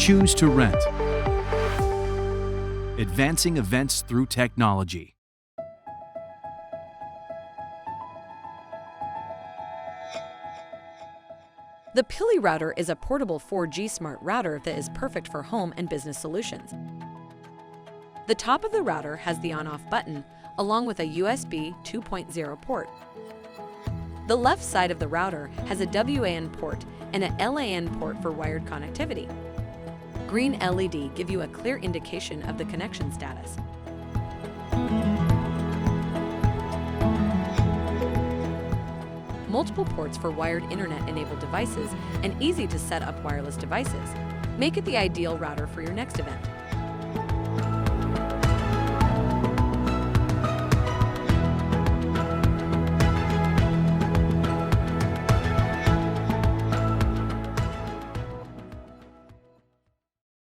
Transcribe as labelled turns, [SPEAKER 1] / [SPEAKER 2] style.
[SPEAKER 1] Choose to rent. Advancing events through technology.
[SPEAKER 2] The Puli router is a portable 4G smart router that is perfect for home and business solutions. The top of the router has the on-off button, along with a USB 2.0 port. The left side of the router has a WAN port and a LAN port for wired connectivity. Green LED give you a clear indication of the connection status. Multiple ports for wired internet-enabled devices and easy-to-set-up wireless devices make it the ideal router for your next event.